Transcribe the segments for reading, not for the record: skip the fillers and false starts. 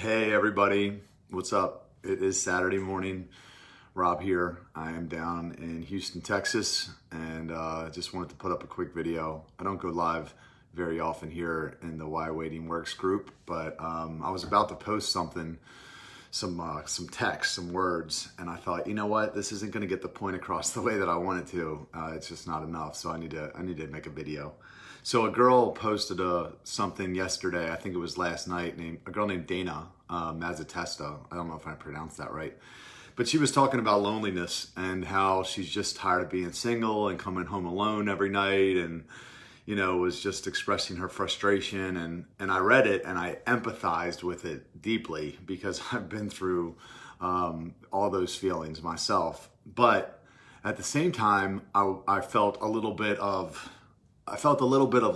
Hey everybody, what's up? It is Saturday morning. Rob here. I am down in Houston, Texas, and just wanted to put up a quick video. I don't go live very often here in the Why Waiting Works group, but I was about to post something, some text, some words, and I thought, you know what, this isn't going to get the point across the way that I want it to. It's just not enough, so I need to make a video. So a girl posted something yesterday, I think it was last night, a girl named Dana Mazzatesta. I don't know if I pronounced that right. But she was talking about loneliness and how she's just tired of being single and coming home alone every night, and was just expressing her frustration. And I read it and I empathized with it deeply because I've been through all those feelings myself. But at the same time, I felt a little bit of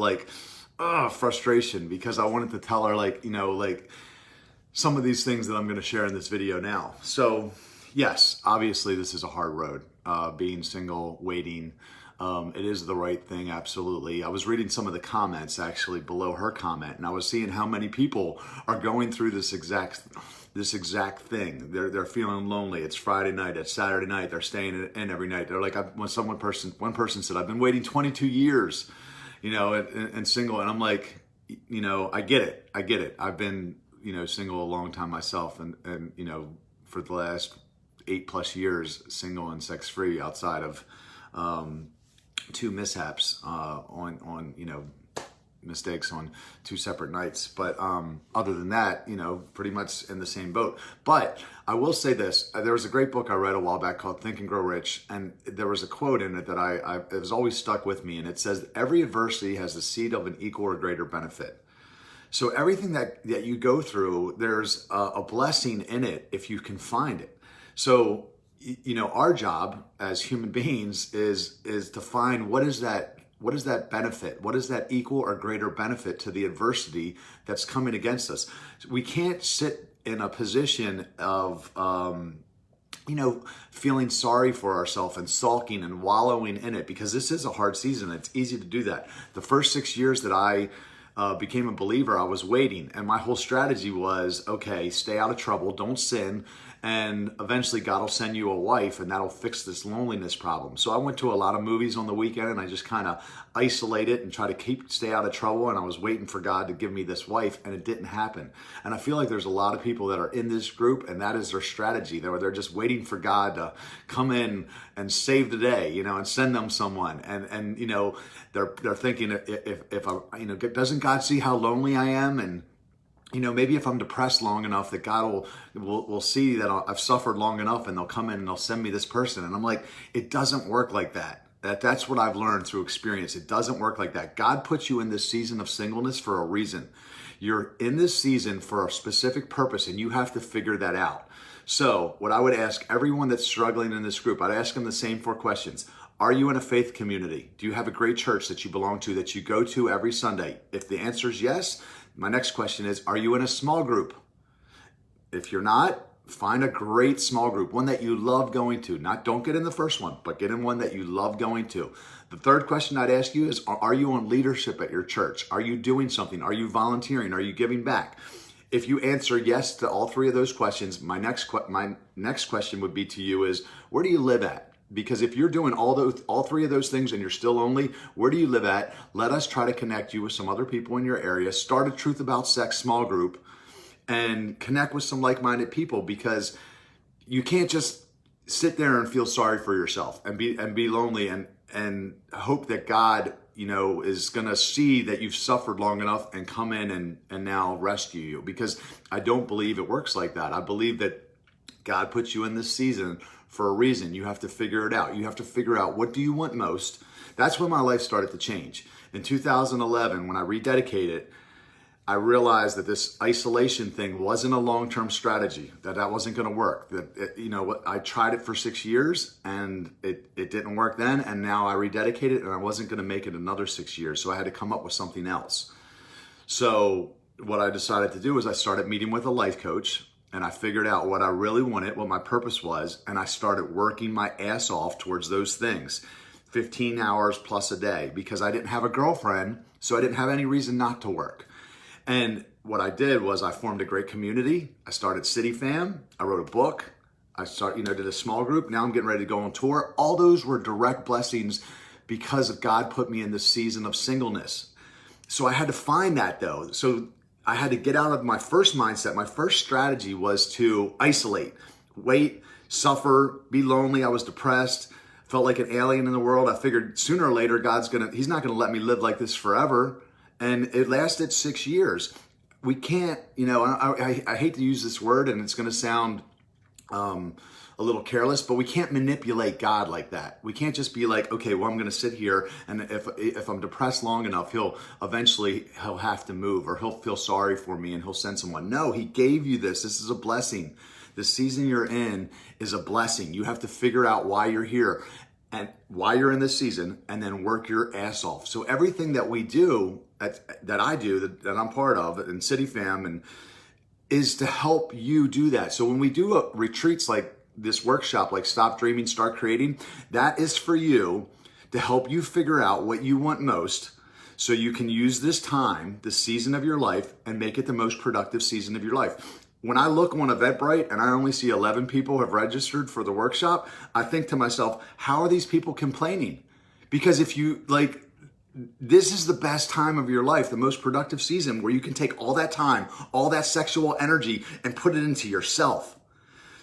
like frustration because I wanted to tell her some of these things that I'm going to share in this video now. So yes, obviously this is a hard road, being single, waiting. It is the right thing, absolutely. I was reading some of the comments actually below her comment, and I was seeing how many people are going through this exact thing. They're feeling lonely. It's Friday night, it's Saturday night, they're staying in every night. They're like, one person said, I've been waiting 22 years, and single. And I'm like, I get it. I've been, single a long time myself, and for the last 8+ years, single and sex-free outside of two mishaps on mistakes on 2 separate nights. But other than that, pretty much in the same boat. But I will say this, there was a great book I read a while back called Think and Grow Rich, and there was a quote in it that it has always stuck with me, and it says, every adversity has the seed of an equal or greater benefit. So everything that you go through, there's a blessing in it if you can find it. So, our job as human beings is to find what is that benefit? What is that equal or greater benefit to the adversity that's coming against us? We can't sit in a position of, feeling sorry for ourselves and sulking and wallowing in it, because this is a hard season. It's easy to do that. The first 6 years that I became a believer, I was waiting, and my whole strategy was, okay, stay out of trouble, don't sin, and eventually God will send you a wife and that'll fix this loneliness problem. So I went to a lot of movies on the weekend and I just kind of isolate it and try to stay out of trouble, and I was waiting for God to give me this wife, and it didn't happen. And I feel like there's a lot of people that are in this group, and that is their strategy. They're just waiting for God to come in and save the day, and send them someone. And they're thinking, if I, doesn't God see how lonely I am? And maybe if I'm depressed long enough, that God will see that I've suffered long enough, and they'll come in and they'll send me this person. And I'm like, it doesn't work like that. That's what I've learned through experience. It doesn't work like that. God puts you in this season of singleness for a reason. You're in this season for a specific purpose, and you have to figure that out. So what I would ask everyone that's struggling in this group, I'd ask them the same 4 questions. Are you in a faith community? Do you have a great church that you belong to, that you go to every Sunday? If the answer is yes, my next question is, are you in a small group? If you're not, find a great small group, one that you love going to. Don't get in the first one, but get in one that you love going to. The third question I'd ask you is, are you on leadership at your church? Are you doing something? Are you volunteering? Are you giving back? If you answer yes to all 3 of those questions, my next question would be to you is, where do you live at? Because if you're doing all 3 of those things and you're still lonely, where do you live at? Let us try to connect you with some other people in your area. Start a Truth About Sex small group and connect with some like-minded people, because you can't just sit there and feel sorry for yourself and be lonely and hope that God, is going to see that you've suffered long enough and come in and now rescue you, because I don't believe it works like that. I believe that God puts you in this season for a reason. You have to figure it out. You have to figure out, what do you want most? That's when my life started to change. In 2011, when I rededicated, I realized that this isolation thing wasn't a long-term strategy, that wasn't going to work. I tried it for 6 years and it didn't work then. And now I rededicated, and I wasn't going to make it another 6 years. So I had to come up with something else. So what I decided to do is I started meeting with a life coach, and I figured out what I really wanted, what my purpose was. And I started working my ass off towards those things, 15 hours plus a day, because I didn't have a girlfriend. So I didn't have any reason not to work. And what I did was I formed a great community. I started City Fam. I wrote a book. I did a small group. Now I'm getting ready to go on tour. All those were direct blessings because of God put me in this season of singleness. So I had to find that though. So I had to get out of my first mindset. My first strategy was to isolate, wait, suffer, be lonely. I was depressed, felt like an alien in the world. I figured sooner or later, he's not gonna let me live like this forever. And it lasted 6 years. We can't, I hate to use this word and it's gonna sound a little careless, but we can't manipulate God like that. We can't just be like, okay, well, I'm going to sit here, and if I'm depressed long enough, he'll have to move, or he'll feel sorry for me and he'll send someone. No, he gave you this. This is a blessing. The season you're in is a blessing. You have to figure out why you're here and why you're in this season, and then work your ass off. So everything that we do, that I do, that I'm part of in City Fam, and is to help you do that. So when we do retreats like this workshop, like Stop Dreaming, Start Creating, that is for you to help you figure out what you want most, so you can use this time, the season of your life, and make it the most productive season of your life. When I look on Eventbrite and I only see 11 people have registered for the workshop, I think to myself, how are these people complaining? Because if you this is the best time of your life, the most productive season, where you can take all that time, all that sexual energy, and put it into yourself.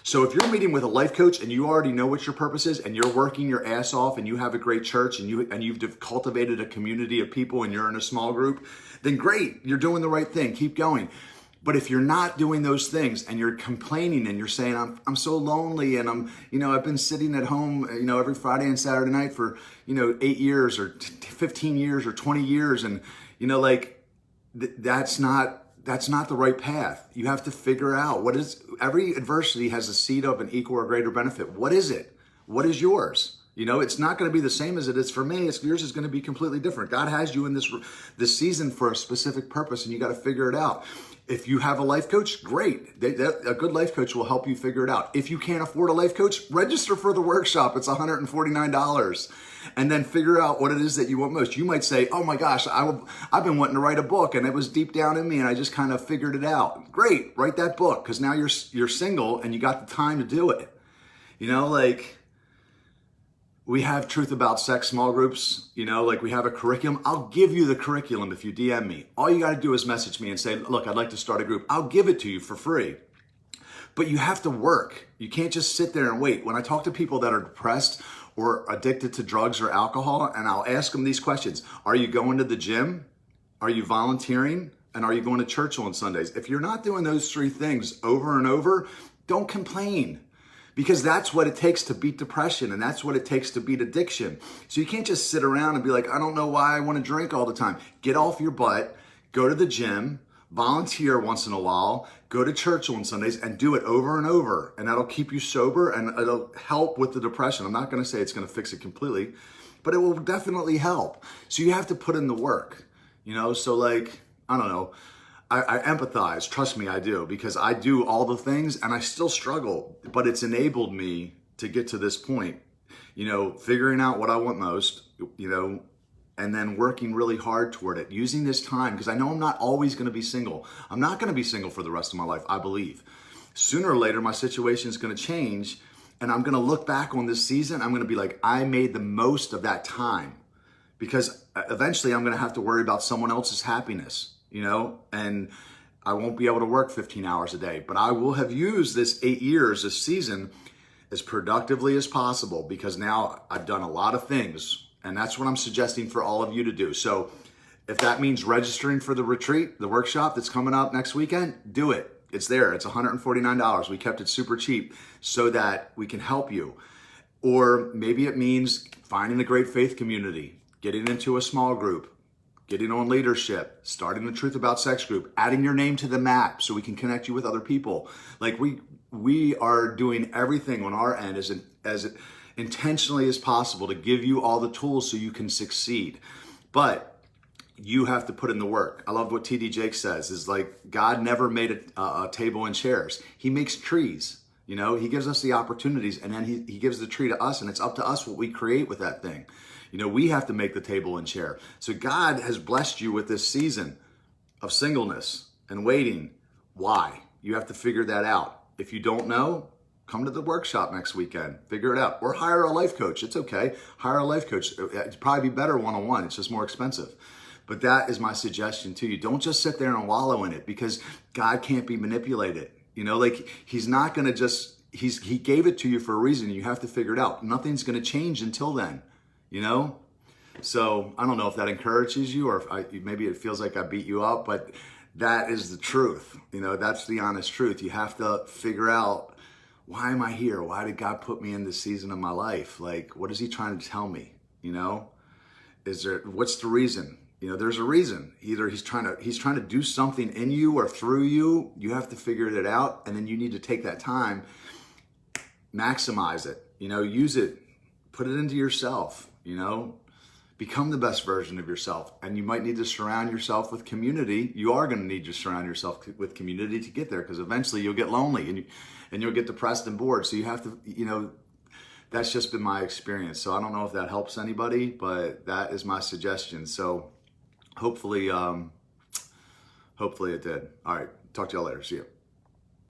So if you're meeting with a life coach and you already know what your purpose is, and you're working your ass off, and you have a great church, and you've cultivated a community of people, and you're in a small group, then great, you're doing the right thing. Keep going. But if you're not doing those things and you're complaining and you're saying, I'm so lonely, and I've been sitting at home, every Friday and Saturday night for, 8 years or 15 years or 20 years. And, that's not the right path. You have to figure out every adversity has a seed of an equal or greater benefit. What is it? What is yours? It's not going to be the same as it is for me. Yours is going to be completely different. God has you in this season for a specific purpose, and you got to figure it out. If you have a life coach, great. A good life coach will help you figure it out. If you can't afford a life coach, register for the workshop. It's $149. And then figure out what it is that you want most. You might say, oh my gosh, I've been wanting to write a book, and it was deep down in me, and I just kind of figured it out. Great, write that book, because now you're single and you got the time to do it. We have Truth About Sex small groups, we have a curriculum. I'll give you the curriculum if you DM me. All you got to do is message me and say, look, I'd like to start a group. I'll give it to you for free. But you have to work. You can't just sit there and wait. When I talk to people that are depressed or addicted to drugs or alcohol, and I'll ask them these questions: are you going to the gym? Are you volunteering? And are you going to church on Sundays? If you're not doing those 3 things over and over, don't complain. Because that's what it takes to beat depression, and that's what it takes to beat addiction. So you can't just sit around and be like, I don't know why I want to drink all the time. Get off your butt, go to the gym, volunteer once in a while, go to church on Sundays, and do it over and over. And that'll keep you sober, and it'll help with the depression. I'm not going to say it's going to fix it completely, but it will definitely help. So you have to put in the work, So I don't know. I empathize, trust me, I do, because I do all the things and I still struggle, but it's enabled me to get to this point, figuring out what I want most, and then working really hard toward it, using this time, because I know I'm not always going to be single. I'm not going to be single for the rest of my life, I believe. Sooner or later, my situation is going to change, and I'm going to look back on this season. I'm going to be like, I made the most of that time, because eventually I'm going to have to worry about someone else's happiness. And I won't be able to work 15 hours a day, but I will have used this 8 years, this season, as productively as possible, because now I've done a lot of things, and that's what I'm suggesting for all of you to do. So if that means registering for the retreat, the workshop that's coming up next weekend, do it. It's there. It's $149. We kept it super cheap so that we can help you. Or maybe it means finding a great faith community, getting into a small group, getting on leadership, starting the Truth About Sex group, adding your name to the map so we can connect you with other people. We are doing everything on our end as intentionally as possible to give you all the tools so you can succeed. But you have to put in the work. I love what TD Jakes says, is God never made a table and chairs. He makes trees. He gives us the opportunities, and then he gives the tree to us, and it's up to us what we create with that thing. We have to make the table and chair. So God has blessed you with this season of singleness. and waiting. Why? You have to figure that out. If you don't know, come to the workshop next weekend, figure it out, or hire a life coach. It's okay. Hire a life coach. It'd probably be better one-on-one. It's just more expensive. But that is my suggestion to you. Don't just sit there and wallow in it, because God can't be manipulated. Like he's not going to just, he gave it to you for a reason. You have to figure it out. Nothing's going to change until then, So I don't know if that encourages you, or if maybe it feels like I beat you up, but that is the truth. That's the honest truth. You have to figure out, why am I here? Why did God put me in this season of my life? Like, what is he trying to tell me? What's the reason? There's a reason. Either he's trying to do something in you or through you. You have to figure it out, and then you need to take that time, maximize it, use it, put it into yourself, become the best version of yourself. And you might need to surround yourself with community. You are going to need to surround yourself with community to get there, because eventually you'll get lonely and you'll get depressed and bored. So you have to, that's just been my experience. So I don't know if that helps anybody, but that is my suggestion. So hopefully it did. All right. Talk to y'all later. See you.